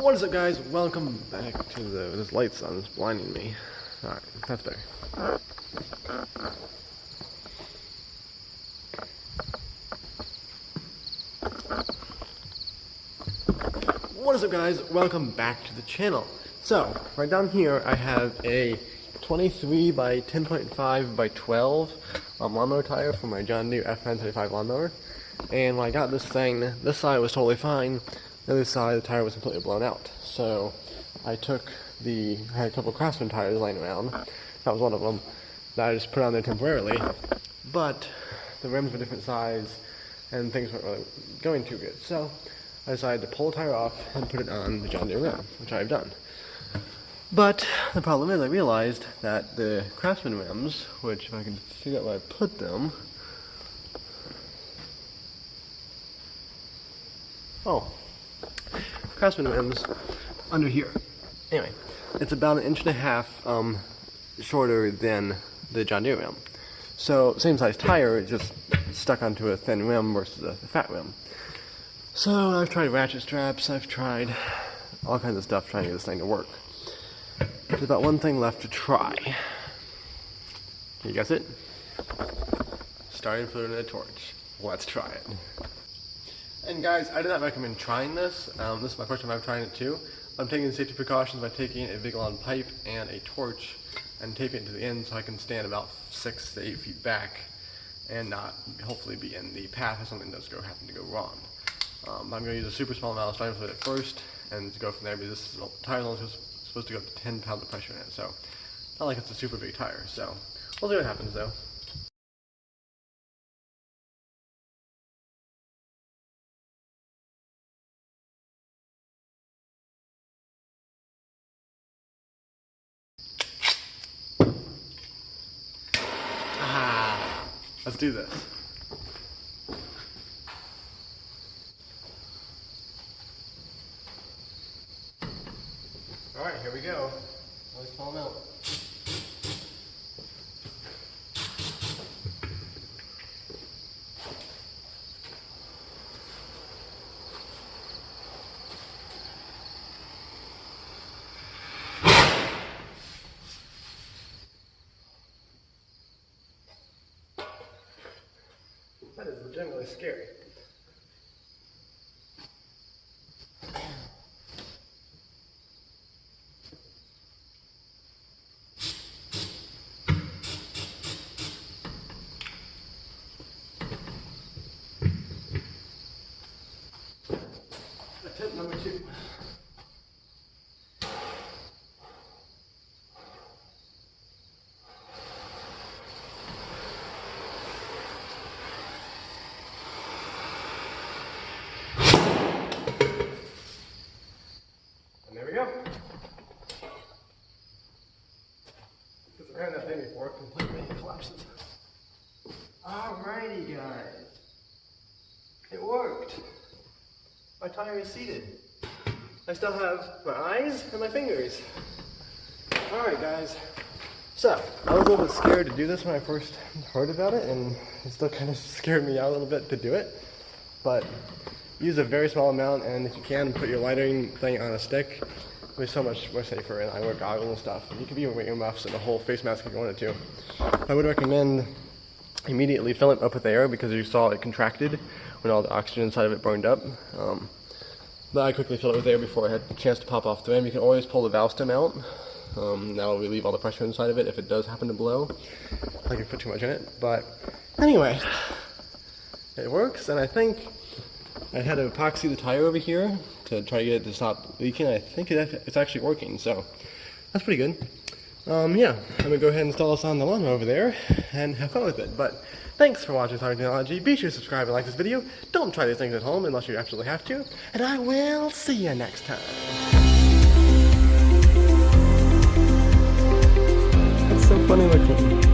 What is up, guys? Welcome back to this light's on. It's blinding me. Alright, that's better. What is up, guys? Welcome back to the channel. So, right down here I have a 23 by 10.5 by 12 lawnmower tire for my John Deere F975 lawnmower. And when I got this thing, this side was totally fine. The other side, the tire was completely blown out. So I had a couple of Craftsman tires laying around. That was one of them that I just put on there temporarily. But the rims were different size and things weren't really going too good. So I decided to pull the tire off and put it on the John Deere rim, which I've done. But the problem is I realized that the Craftsman rims, which if I can figure out where I put them. Oh. Craftsman rims under here. Anyway, it's about 1.5 inches shorter than the John Deere rim. So same size tire, it's just stuck onto a thin rim versus a fat rim. So I've tried ratchet straps, I've tried all kinds of stuff trying to get this thing to work. There's about one thing left to try. Can you guess it? Starting fluid in a torch. Let's try it. And guys, I do not recommend trying this. This is my first time I'm trying it too. I'm taking safety precautions by taking a big long pipe and a torch and taping it to the end so I can stand about 6 to 8 feet back and not hopefully be in the path if something does happen to go wrong. I'm going to use a super small amount of starting fluid at first and to go from there, because this tire is only supposed to go up to 10 pounds of pressure in it, so not like it's a super big tire. So we'll see what happens though. Let's do this. Alright, here we go. Let's pull them out. That is legitimately scary. Attempt number 2. There we go. Because I've had that thing before, it completely collapses. Alrighty, guys. It worked. My tire is seated. I still have my eyes and my fingers. Alright, guys. So, I was a little bit scared to do this when I first heard about it, and it still kind of scared me out a little bit to do it. But use a very small amount, and if you can, put your lighting thing on a stick. It'll be so much more safer, and I wear goggles and stuff. And you could even wear earmuffs and a whole face mask if you wanted to. I would recommend immediately fill it up with air, because you saw it contracted when all the oxygen inside of it burned up. But I quickly filled it with air before I had a chance to pop off the rim. You can always pull the valve stem out. That will relieve all the pressure inside of it if it does happen to blow. Like you put too much in it. But anyway, it works, and I think I had to epoxy the tire over here to try to get it to stop leaking. I think it's actually working, so that's pretty good. Yeah, I'm going to go ahead and install this on the lawnmower over there and have fun with it. But thanks for watching Star Technology. Be sure to subscribe and like this video. Don't try these things at home unless you absolutely have to. And I will see you next time. It's so funny looking.